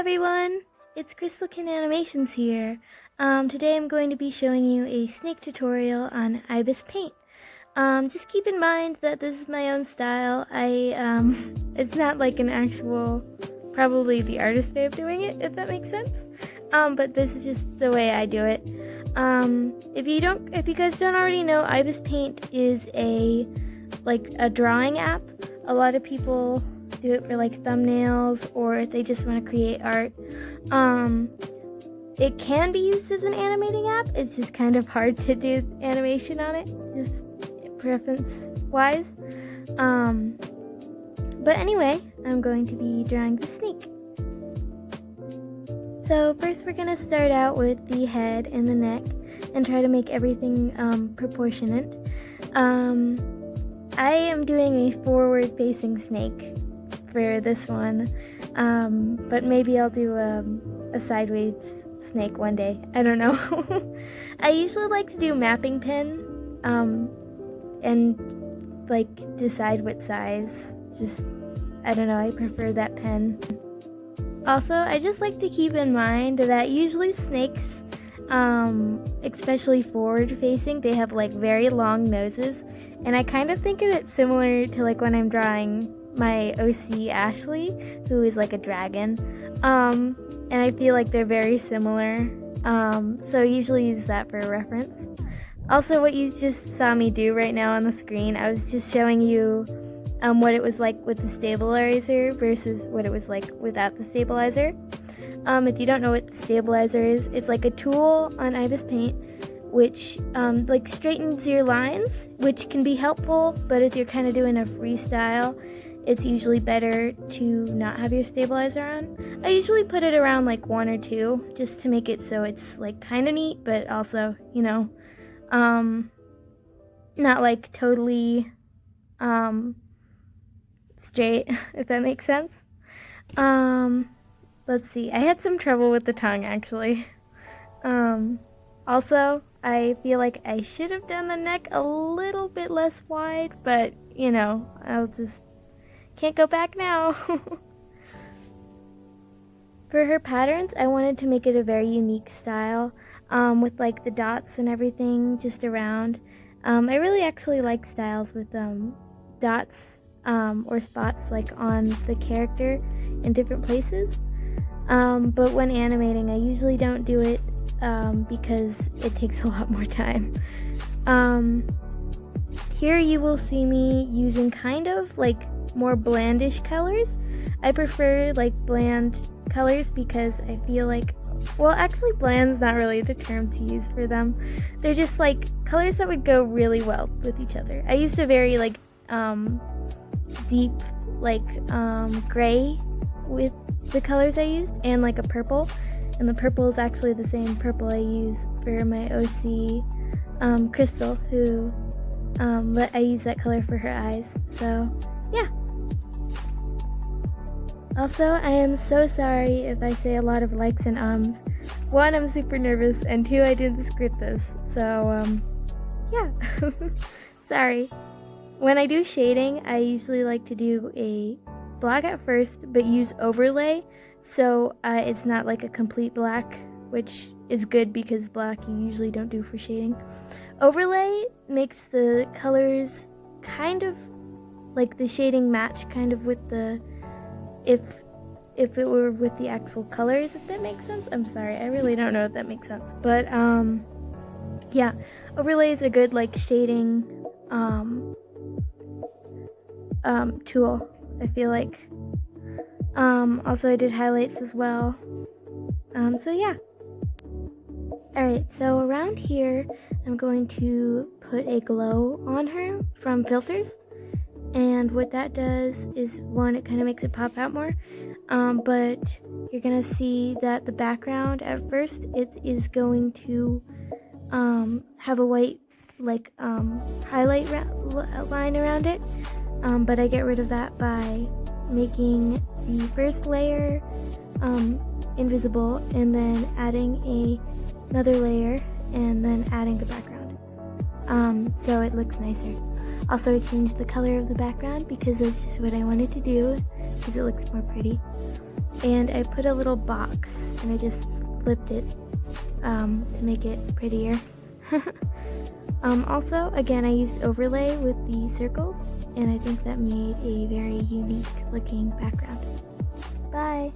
everyone! It's Crystalkin Animations here. Today I'm going to be showing you a snake tutorial on Ibis paint. Just keep in mind that this is my own style. It's not like an actual, probably the artist way of doing it, if that makes sense. But this is just the way I do it. If you guys don't already know, Ibis paint is a drawing app. A lot of people do it for like thumbnails, or if they just want to create art. It can be used as an animating app. It's just kind of hard to do animation on it, just preference wise. But anyway, I'm going to be drawing the snake. So first we're going to start out with the head and the neck and try to make everything proportionate. I am doing a forward-facing snake for this one, but maybe I'll do a sideways snake one day. I don't know. I usually like to do mapping pen and like decide what size. I don't know, I prefer that pen. Also, I just like to keep in mind that usually snakes, especially forward facing, they have like very long noses, and I kind of think of it similar to like when I'm drawing my OC Ashley, who is like a dragon, and I feel like they're very similar, so I usually use that for a reference. Also, what you just saw me do right now on the screen, I was just showing you what it was like with the stabilizer versus what it was like without the stabilizer. If you don't know what the stabilizer is, it's like a tool on Ibis Paint which like straightens your lines, which can be helpful, but if you're kind of doing a freestyle, it's usually better to not have your stabilizer on. I usually put it around like 1 or 2 just to make it so it's like kind of neat, but also, you know, not like totally straight, if that makes sense. Let's see, I had some trouble with the tongue actually. Also, I feel like I should have done the neck a little bit less wide, but you know, can't go back now. For her patterns, I wanted to make it a very unique style, with like the dots and everything just around. I really actually like styles with dots or spots like on the character in different places. But when animating, I usually don't do it because it takes a lot more time. Here you will see me using kind of like more blandish colors. I prefer like bland colors because I feel like, well, actually bland's not really the term to use for them. They're just like colors that would go really well with each other. I used a very like deep like gray with the colors I used, and like a purple, and the purple is actually the same purple I use for my OC Crystal, who I use that color for her eyes. So yeah. Also, I am so sorry if I say a lot of likes and ums. 1, I'm super nervous, and 2, I didn't script this, so yeah. Sorry. When I do shading, I usually like to do a black at first, but use overlay, so it's not like a complete black, which is good because black you usually don't do for shading. Overlay makes the colors kind of like the shading match kind of with the, if it were with the actual colors, if that makes sense. I'm sorry, I really don't know if that makes sense, but yeah, overlay is a good like shading tool, I feel like. Also I did highlights as well. So yeah. Alright, so around here I'm going to put a glow on her from filters, and what that does is, 1, it kind of makes it pop out more, but you're gonna see that the background at first, it is going to have a white like highlight line around it, but I get rid of that by making the first layer invisible, and then adding another layer, and then adding the background, so it looks nicer. Also, I changed the color of the background because that's just what I wanted to do, because it looks more pretty. and I put a little box and I just flipped it to make it prettier. Also, again, I used overlay with the circles, and I think that made a very unique looking background. Bye!